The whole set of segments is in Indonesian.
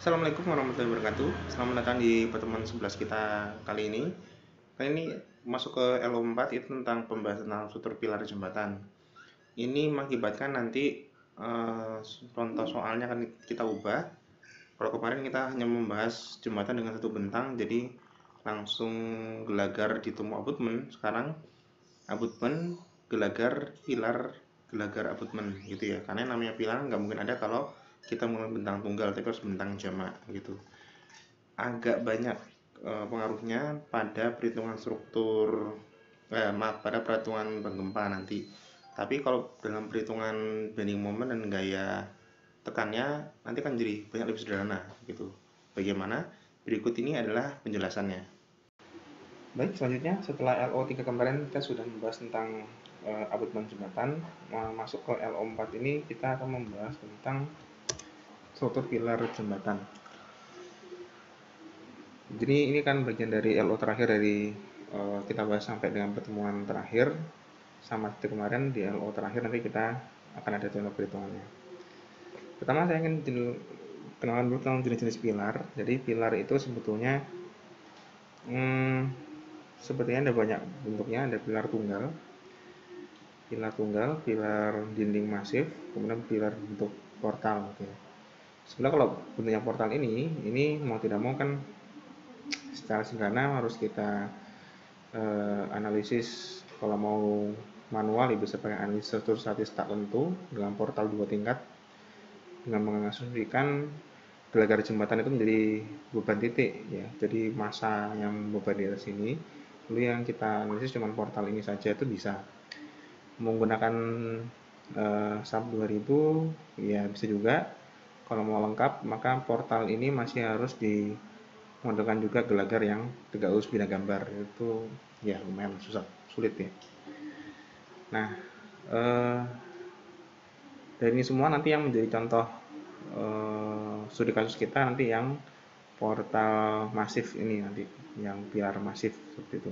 Assalamualaikum warahmatullahi wabarakatuh. Selamat datang di pertemuan 11 kita kali ini. Kali ini masuk ke LO4 itu tentang pembahasan tentang struktur pilar jembatan. Ini mengakibatkan nanti contoh soalnya akan kita ubah. Kalau kemarin kita hanya membahas jembatan dengan satu bentang, jadi langsung gelagar ditemu abutmen. Sekarang abutmen, gelagar, pilar, gelagar abutmen gitu ya. Karena yang namanya pilar nggak mungkin ada kalau kita menggunakan bentang tunggal, tapi harus bentang jamak gitu. Agak banyak pengaruhnya pada perhitungan struktur, pada perhitungan bank gempa nanti. Tapi kalau dalam perhitungan bending moment dan gaya tekannya nanti kan jadi banyak lebih sederhana gitu. Bagaimana? Berikut ini adalah penjelasannya. Baik, selanjutnya setelah LO3 kemarin kita sudah membahas tentang abutmen jembatan. Masuk ke LO4 ini kita akan membahas tentang struktur pilar jembatan. Jadi ini kan bagian dari LO terakhir dari kita bahas sampai dengan pertemuan terakhir. Sama seperti kemarin di LO terakhir nanti kita akan ada contoh perhitungannya. Pertama saya ingin kenalan dulu tentang jenis-jenis pilar. Jadi pilar itu sebetulnya sepertinya ada banyak bentuknya. Ada pilar tunggal, pilar dinding masif, kemudian pilar bentuk portal. Gitu. Sebenarnya kalau bentuknya portal ini mau tidak mau kan secara sederhana harus kita analisis. Kalau mau manual ya bisa pakai analisis struktur statis tak tentu dengan portal 2 tingkat dengan mengasumsikan gelagar jembatan itu menjadi beban titik ya. Jadi massa yang beban di atas ini, lalu yang kita analisis cuma portal ini saja itu bisa. Menggunakan SAP 2000 ya bisa juga. Kalau mau lengkap maka portal ini masih harus modelkan juga gelagar yang tegak lurus bina gambar. Itu ya lumayan sulit ya. Nah dari ini semua nanti yang menjadi contoh studi kasus kita nanti yang portal masif ini nanti, yang pilar masif seperti itu.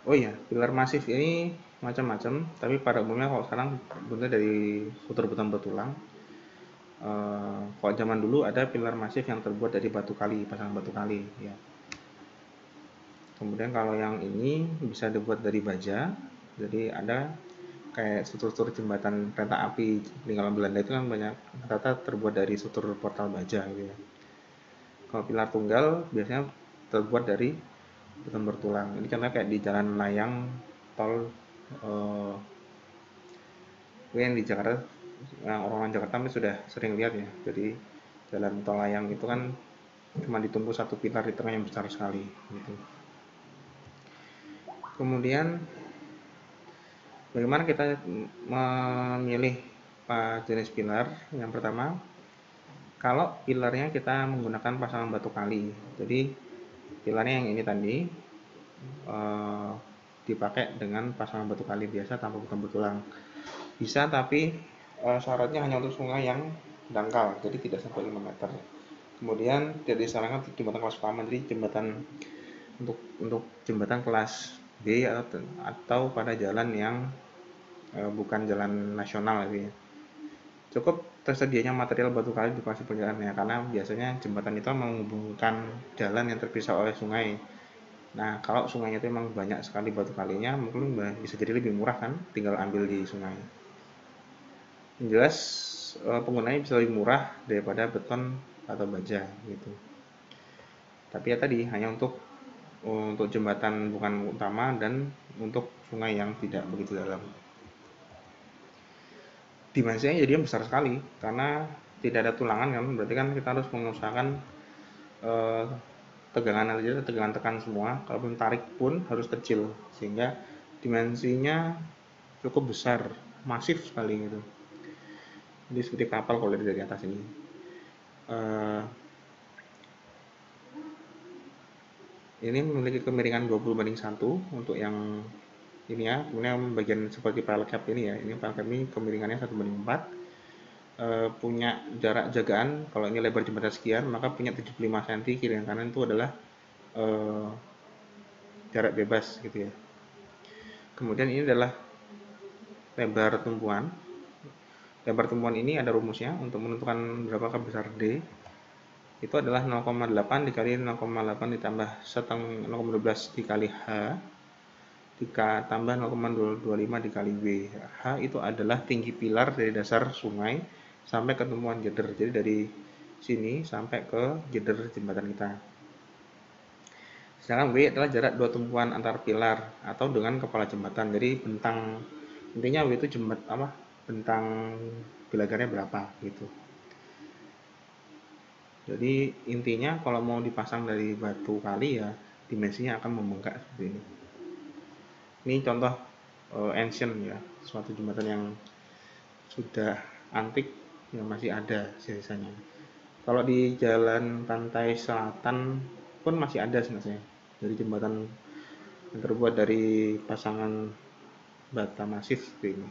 Oh iya, pilar masif ini macam-macam, tapi pada umumnya kalau sekarang bentuknya dari struktur beton bertulang. Kalau zaman dulu ada pilar masif yang terbuat dari batu kali, pasangan batu kali ya. Kemudian kalau yang ini bisa dibuat dari baja, jadi ada kayak struktur jembatan kereta api peninggalan Belanda itu kan banyak rata terbuat dari struktur portal baja gitu ya. Kalau pilar tunggal biasanya terbuat dari beton bertulang. Ini contohnya kayak di jalan layang tol yang di Jakarta, orang-orang Jakarta sudah sering lihat ya. Jadi jalan tol layang itu kan cuma ditumpu satu pilar di tengah yang besar sekali gitu. Kemudian bagaimana kita memilih jenis pilar? Yang pertama, kalau pilarnya kita menggunakan pasangan batu kali, jadi pilarnya yang ini tadi dipakai dengan pasangan batu kali biasa tanpa beton bertulang. Bisa, tapi syaratnya hanya untuk sungai yang dangkal, jadi tidak sampai 5 meter. Kemudian tidak disarankan jembatan kelas utama, jadi jembatan untuk jembatan kelas B atau pada jalan yang bukan jalan nasional gitu ya. Cukup tersedianya material batu kali di lokasi perjalanannya, karena biasanya jembatan itu menghubungkan jalan yang terpisah oleh sungai. Nah, kalau sungainya itu memang banyak sekali batu kalinya, mungkin bisa jadi lebih murah kan, tinggal ambil di sungai. Yang jelas penggunanya bisa lebih murah daripada beton atau baja gitu. Tapi ya tadi hanya untuk jembatan bukan utama dan untuk sungai yang tidak begitu dalam. Dimensinya jadi besar sekali karena tidak ada tulangan kan, berarti kan kita harus mengusahakan tegangan aja, tegangan tekan semua, kalaupun tarik pun harus kecil sehingga dimensinya cukup besar, masif sekali gitu. Jadi seperti kapal kalau dari atas ini. Ini memiliki kemiringan 20:1 untuk yang ini ya. Kemudian bagian seperti file cap ini ya, ini file cap ini kemiringannya 1:4. Punya jarak jagaan, kalau ini lebar jembatan sekian maka punya 75 cm, kiri dan kanan itu adalah jarak bebas gitu ya. Kemudian ini adalah lebar tumpuan, Lebar tumpuan ini ada rumusnya untuk menentukan berapakah besar D. Itu adalah 0,8 dikali 0,8 ditambah 0,12 dikali H tambah 0,225 dikali W. H itu adalah tinggi pilar dari dasar sungai sampai ke tumpuan jeder. Jadi dari sini sampai ke jeder jembatan kita. Sedangkan W adalah jarak dua tumpuan antar pilar atau dengan kepala jembatan. Jadi bentang, intinya W itu bentang bilagarnya berapa gitu. Jadi intinya kalau mau dipasang dari batu kali ya dimensinya akan membengkak seperti ini. Ini contoh ancient ya, suatu jembatan yang sudah antik yang masih ada sisanya. Kalau di jalan pantai selatan pun masih ada sebenarnya. Dari jembatan yang terbuat dari pasangan bata masif seperti ini.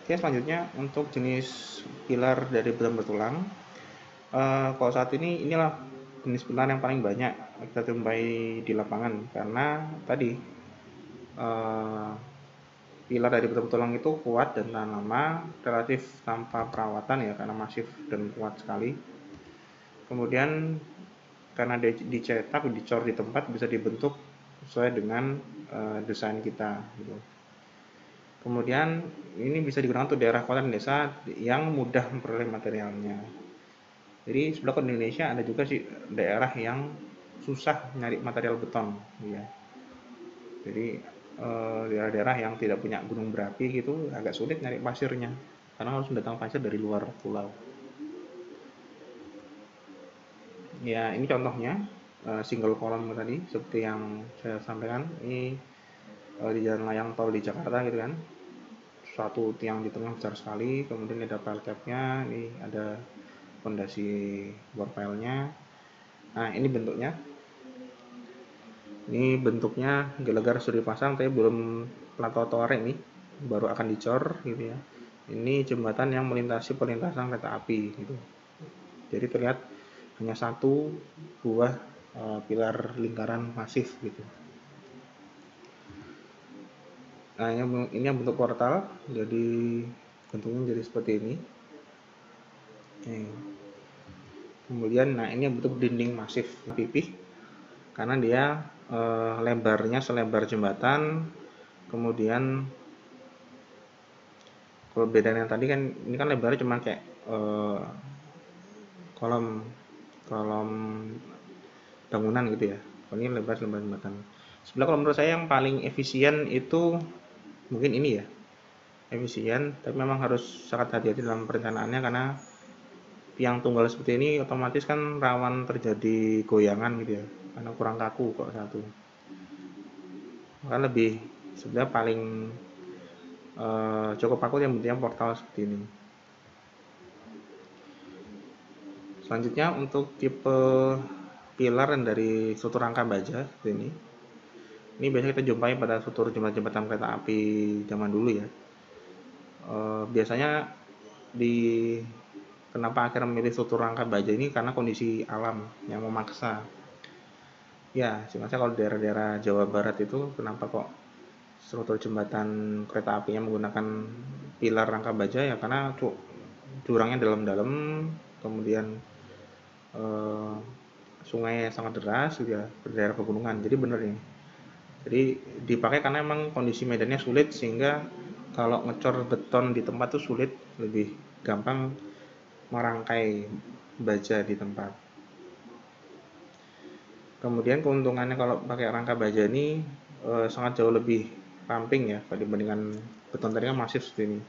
Selanjutnya untuk jenis pilar dari beton bertulang. Kalau saat ini inilah jenis pilar yang paling banyak kita jumpai di lapangan karena tadi pilar dari beton bertulang itu kuat dan tahan lama, relatif tanpa perawatan ya karena masif dan kuat sekali. Kemudian karena dicetak, dicor di tempat bisa dibentuk sesuai dengan desain kita gitu. Kemudian ini bisa digunakan untuk daerah kota dan desa yang mudah memperoleh materialnya. Jadi sebelah di Indonesia ada juga sih daerah yang susah nyari material beton, ya. Jadi daerah-daerah yang tidak punya gunung berapi gitu agak sulit nyari pasirnya karena harus mendatang pasir dari luar pulau. Ya ini contohnya single column tadi seperti yang saya sampaikan. Ini di jalan layang tol di Jakarta gitu kan, suatu tiang di tengah besar sekali, kemudian ada pile cap-nya, ini ada fondasi bor pile-nya. Nah ini bentuknya. Ini bentuknya gelegar sudah dipasang tapi belum trotoar, ini baru akan dicor gitu ya. Ini jembatan yang melintasi perlintasan kereta api gitu. Jadi terlihat hanya satu buah pilar lingkaran masif gitu. Nah ini yang bentuk portal, jadi bentuknya jadi seperti ini. Kemudian nah ini yang bentuk dinding masif pipih karena dia lebarnya selebar jembatan. Kemudian kalau beda yang tadi kan ini kan lebarnya cuma kayak kolom bangunan gitu ya. Kalau ini lebar jembatan. Sebenarnya kalau menurut saya yang paling efisien itu mungkin ini ya, efisien, tapi memang harus sangat hati-hati dalam perencanaannya karena tiang tunggal seperti ini otomatis kan rawan terjadi goyangan gitu ya karena kurang kaku kok satu. Maka lebih sebenarnya paling cukup aku yang bentuknya portal seperti ini. Selanjutnya untuk tipe pilar dari struktur rangka baja seperti ini. Ini biasanya kita jumpai pada struktur jembatan kereta api zaman dulu ya. Biasanya kenapa akhirnya memilih struktur rangka baja ini karena kondisi alam yang memaksa. Ya, sebenarnya kalau daerah-daerah Jawa Barat itu kenapa kok struktur jembatan kereta apinya menggunakan pilar rangka baja ya karena jurangnya dalam-dalam, kemudian sungai sangat deras gitu ya, daerah pegunungan. Jadi bener nih. Jadi dipakai karena memang kondisi medannya sulit sehingga kalau ngecor beton di tempat itu sulit, lebih gampang merangkai baja di tempat. Kemudian keuntungannya kalau pakai rangka baja ini sangat jauh lebih ramping ya dibandingkan beton tadi kan masif seperti ini.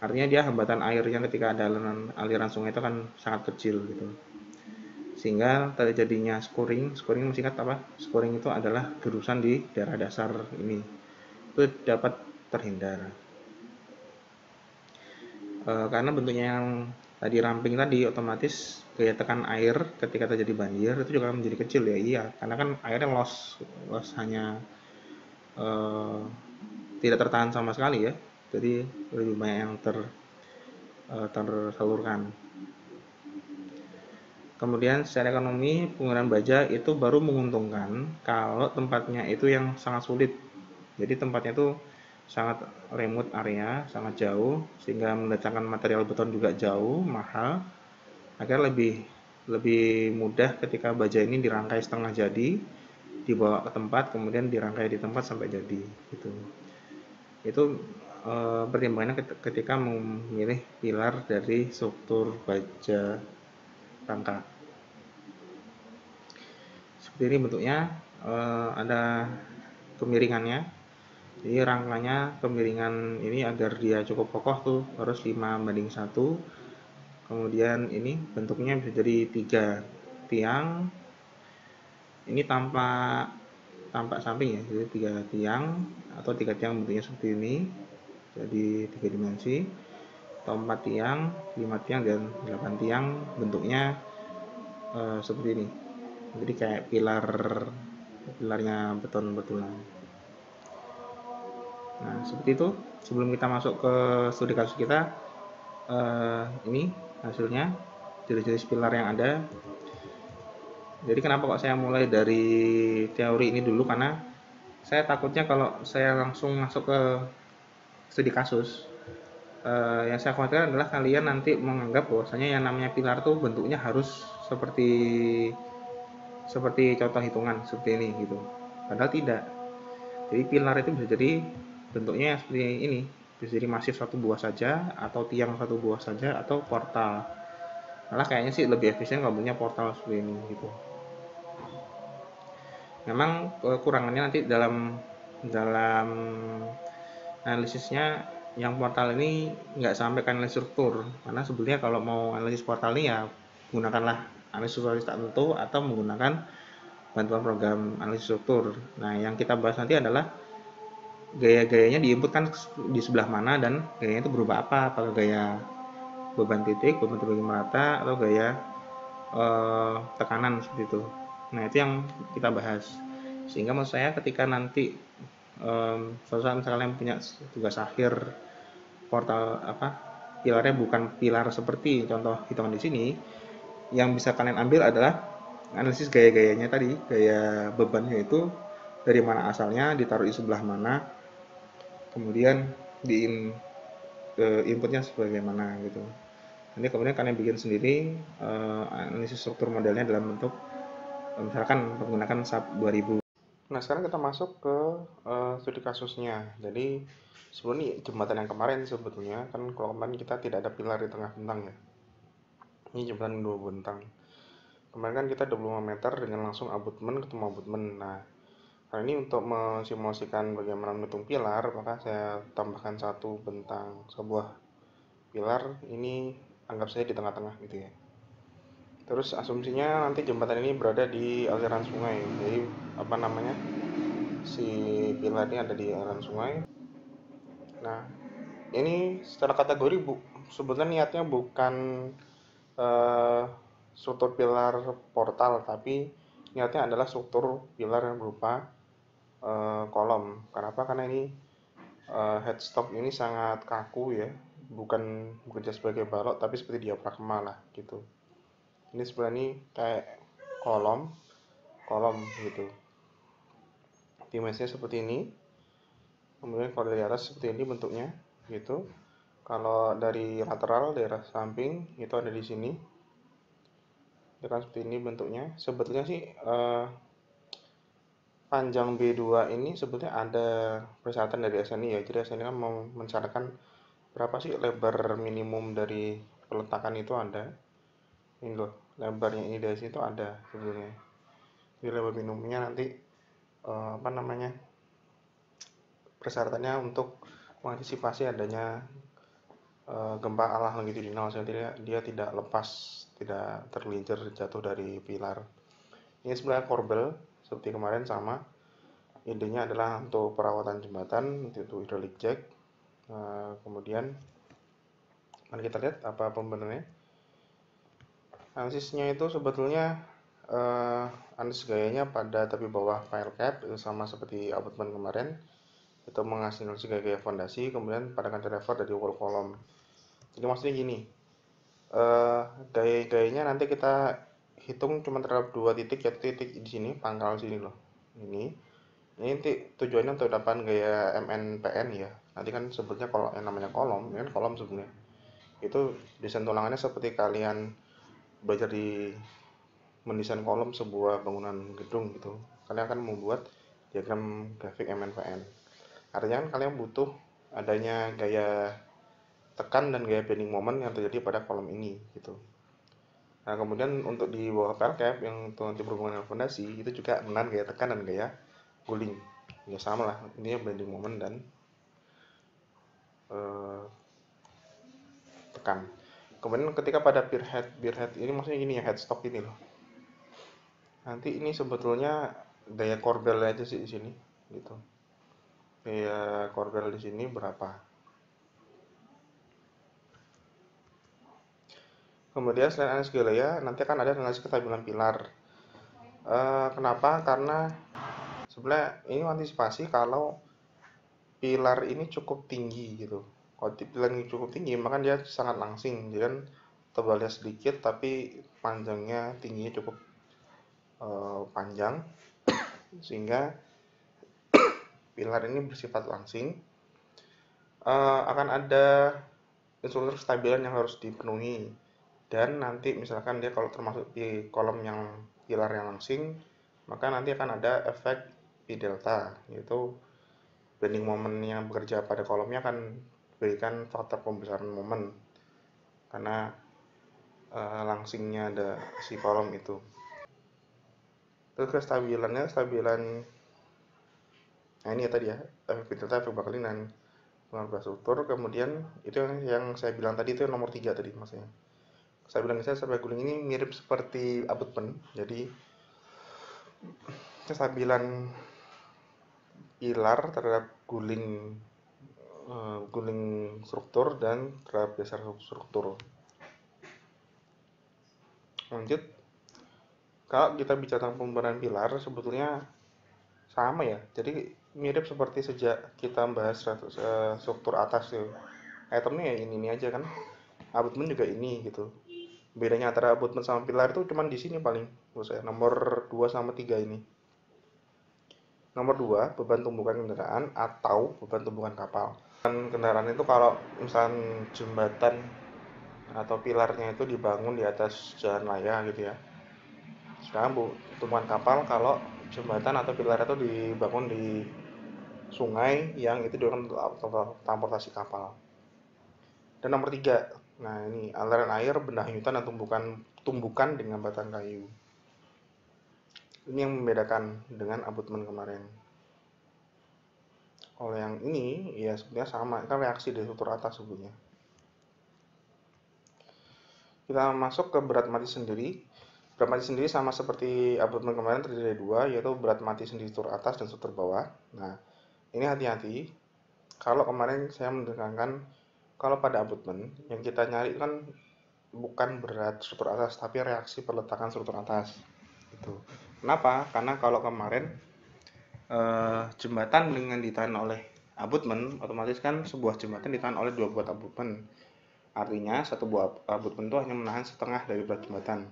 Artinya dia hambatan airnya ketika ada aliran sungai itu kan sangat kecil gitu. Sehingga terjadinya scoring singkat apa? Scoring itu adalah gerusan di daerah dasar ini. Itu dapat terhindar. Karena bentuknya yang tadi ramping tadi otomatis gaya tekan air ketika terjadi banjir itu juga menjadi kecil ya. Iya, karena kan airnya loss hanya tidak tertahan sama sekali ya. Jadi lebih banyak yang tersalurkan. Kemudian secara ekonomi penggunaan baja itu baru menguntungkan kalau tempatnya itu yang sangat sulit. Jadi tempatnya itu sangat remote area, sangat jauh, sehingga mendatangkan material beton juga jauh, mahal, agar lebih lebih mudah ketika baja ini dirangkai setengah jadi, dibawa ke tempat, kemudian dirangkai di tempat sampai jadi. Gitu. Itu pertimbangannya ketika memilih pilar dari struktur baja rangka. Seperti ini bentuknya, ada kemiringannya. Jadi rangkanya kemiringan ini agar dia cukup kokoh tuh harus 5:1. Kemudian ini bentuknya bisa jadi 3 tiang. Ini tampak samping ya, jadi 3 tiang atau 3 tiang bentuknya seperti ini. Jadi 3 dimensi, atau 4 tiang, 5 tiang dan 8 tiang bentuknya seperti ini. Jadi kayak pilarnya beton betulan. Nah, seperti itu. Sebelum kita masuk ke studi kasus kita, ini hasilnya, jenis-jenis pilar yang ada. Jadi kenapa kok saya mulai dari teori ini dulu, karena saya takutnya kalau saya langsung masuk ke studi kasus, yang saya khawatirkan adalah kalian nanti menganggap bahwasanya yang namanya pilar tuh bentuknya harus seperti contoh hitungan seperti ini gitu. Padahal tidak. Jadi pilar itu bisa jadi bentuknya seperti ini, bisa jadi masif satu buah saja, atau tiang satu buah saja, atau portal. Malah kayaknya sih lebih efisien kalau punya portal seperti ini gitu. Memang kekurangannya nanti dalam analisisnya, yang portal ini nggak sampai ke analisis struktur, karena sebetulnya kalau mau analisis portal ini ya gunakanlah analisis struktur tak tentu atau menggunakan bantuan program analisis struktur. Nah, yang kita bahas nanti adalah gaya-gayanya diinputkan di sebelah mana dan gayanya itu berubah apa, apakah gaya beban titik, beban terbagi merata, atau gaya tekanan seperti itu. Nah, itu yang kita bahas. Sehingga maksud saya ketika nanti suatu saat misalnya kalian punya tugas akhir portal pilarnya bukan pilar seperti contoh hitungan di sini, yang bisa kalian ambil adalah analisis gaya-gayanya tadi, gaya bebannya itu dari mana asalnya, ditaruh di sebelah mana, kemudian di inputnya sebagaimana gitu. Nanti kemudian kalian bikin sendiri analisis struktur modelnya dalam bentuk misalkan menggunakan SAP 2000. Nah, sekarang kita masuk ke studi kasusnya. Jadi sebelum jembatan yang kemarin sebetulnya kan, kalau kemarin kita tidak ada pilar di tengah bentang ya. Ini jembatan 2 bentang. Kemarin kan kita 25 meter dengan langsung abutmen ketemu abutmen. Nah, kali ini untuk mensimulasikan bagaimana menghitung pilar, maka saya tambahkan satu bentang sebuah pilar ini, anggap saja di tengah-tengah gitu ya. Terus asumsinya nanti jembatan ini berada di aliran sungai. Jadi si pilar ini ada di aliran sungai. Nah, ini secara kategori sebetulnya niatnya bukan eh, struktur pilar portal, tapi niatnya adalah struktur pilar yang berupa kolom. Kenapa? Karena ini headstock ini sangat kaku ya, bukan bekerja sebagai balok, tapi seperti diafragma lah gitu. Ini sebenarnya kayak kolom kolom gitu. Dimensinya seperti ini. Kemudian kalau dari atas seperti ini bentuknya gitu. Kalau dari lateral, daerah samping itu ada di sini. Itu kan seperti ini bentuknya. Sebetulnya sih panjang B2 ini sebetulnya ada persyaratan dari SNI ya. Jadi SNI kan mau mensyaratkan berapa sih lebar minimum dari peletakan itu ada. Ini loh, lebarnya ini dari sini tuh ada sebetulnya. Jadi lebar minimumnya nanti persyaratannya untuk mengantisipasi adanya gempa alah longitudinal, sehingga dia tidak lepas, tidak tergelincir jatuh dari pilar. Ini sebenarnya korbel seperti kemarin sama. Intinya adalah untuk perawatan jembatan, itu hydraulic jack. Kemudian mari kita lihat apa pembenarannya. Analisisnya itu sebetulnya analisis gayanya pada tepi bawah pile cap, itu sama seperti abutmen kemarin. Itu menghasilkan gaya-gaya fondasi, kemudian pada cantilever dari wall column. Jadi maksudnya gini, gaya-gayanya nanti kita hitung cuma terhadap dua titik, yaitu titik di sini, pangkal sini loh. Ini tujuannya untuk dapat gaya MNPN ya. Nanti kan sebutnya kalau yang namanya kolom, ini kan kolom sebenarnya. Itu desain tulangannya seperti kalian belajar di mendesain kolom sebuah bangunan gedung gitu. Kalian akan membuat diagram grafik MNPN. Artinya kan kalian butuh adanya gaya tekan dan gaya bending moment yang terjadi pada kolom ini gitu. Nah, kemudian untuk di bawah pelcap yang nanti berhubungan dengan fondasi itu juga menahan gaya tekan dan gaya guling. Ya sama lah, intinya bending moment dan tekan. Kemudian ketika pada pier head ini maksudnya ini ya, headstock ini loh. Nanti ini sebetulnya daya korbel aja sih di sini gitu. Daya korbel di sini berapa? Kemudian selain analisis gaya, nanti akan ada analisis kestabilan pilar. Kenapa? Karena sebenarnya ini antisipasi kalau pilar ini cukup tinggi gitu. Kalau pilar ini cukup tinggi, maka dia sangat langsing. Jadi kan tebalnya sedikit, tapi panjangnya tingginya cukup panjang, sehingga pilar ini bersifat langsing. Akan ada unsur kestabilan yang harus dipenuhi. Dan nanti misalkan dia kalau termasuk di kolom yang pilar yang langsing, maka nanti akan ada efek P delta, yaitu bending moment yang bekerja pada kolomnya akan berikan faktor pembesaran momen karena langsingnya ada si kolom itu. Terus kestabilannya, nah ini ya tadi ya, efek P delta, efek buckling dan pengaruh struktur. Kemudian itu yang saya bilang tadi, itu nomor 3 tadi maksudnya. Kestabilan saya sampai guling ini mirip seperti abutment. Jadi kestabilan pilar terhadap guling struktur dan terhadap dasar struktur. Lanjut, kalau kita bicara tentang pembenahan pilar sebetulnya sama ya. Jadi mirip seperti sejak kita bahas struktur atas tuh. Itemnya ya ini aja kan. Abutment juga ini gitu. Bedanya antara abutment sama pilar itu cuman di sini paling. Menurut saya nomor 2 sama 3 ini. Nomor 2, beban tumbukan kendaraan atau beban tumbukan kapal. Kendaraan itu kalau misalnya jembatan atau pilarnya itu dibangun di atas jalan raya gitu ya. Sekarang tumpukan kapal kalau jembatan atau pilar itu dibangun di sungai yang itu digunakan untuk transportasi kapal. Dan nomor 3, nah ini aliran air, benda hanyutan dan tumbukan dengan batang kayu. Ini yang membedakan dengan abutment kemarin. Kalau yang ini ya sebenarnya sama, kan reaksi dari struktur atas sebetulnya. Kita masuk ke berat mati sendiri. Berat mati sendiri sama seperti abutment kemarin, terdiri dari 2, yaitu berat mati sendiri struktur atas dan struktur bawah. Nah, ini hati-hati. Kalau kemarin saya menekankan kalau pada abutment yang kita nyari kan bukan berat struktur atas, tapi reaksi perletakan struktur atas. Itu. Kenapa? Karena kalau kemarin jembatan dengan ditahan oleh abutment, otomatis kan sebuah jembatan ditahan oleh 2 buah abutment. Artinya satu buah abutment itu hanya menahan setengah dari berat jembatan.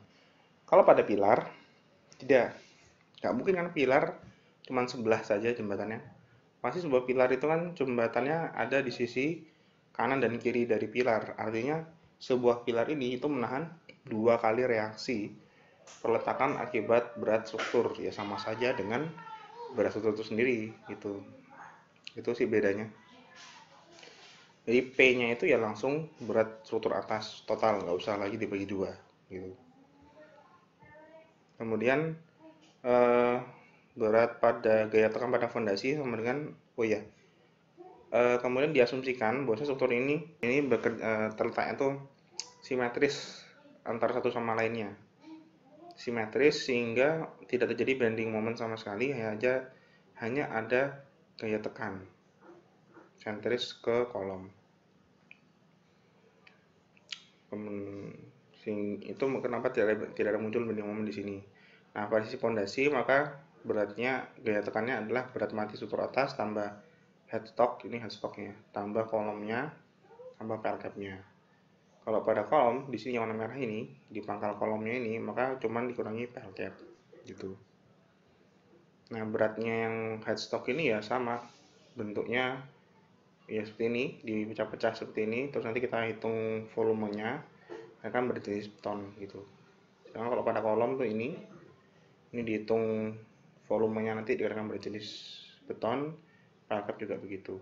Kalau pada pilar tidak, nggak mungkin kan pilar cuma sebelah saja jembatannya. Pasti sebuah pilar itu kan jembatannya ada di sisi kanan dan kiri dari pilar. Artinya sebuah pilar ini itu menahan 2 kali reaksi perletakan akibat berat struktur, ya sama saja dengan berat struktur itu sendiri gitu. Itu sih bedanya. Jadi P-nya itu ya langsung berat struktur atas total, nggak usah lagi dibagi 2 gitu. Kemudian berat pada gaya tekan pada fondasi sama dengan kemudian diasumsikan bahwa struktur ini terletaknya tuh simetris antara satu sama lainnya. Simetris sehingga tidak terjadi bending moment sama sekali, hanya ada gaya tekan sentris ke kolom. Itu kenapa tidak ada muncul bending moment di sini. Nah, pada sisi fondasi maka beratnya gaya tekannya adalah berat mati struktur atas tambah headstock, ini headstocknya, tambah kolomnya, tambah pelcapnya. Kalau pada kolom di sini yang warna merah ini, di pangkal kolomnya ini, maka cuman dikurangi PL cap gitu. Nah, beratnya yang headstock ini ya sama, bentuknya ya seperti ini, dipecah-pecah seperti ini, terus nanti kita hitung volumenya, akan berjenis ton gitu. Sekarang kalau pada kolom tuh ini dihitung volumenya nanti dikatakan berjenis beton, PL cap juga begitu.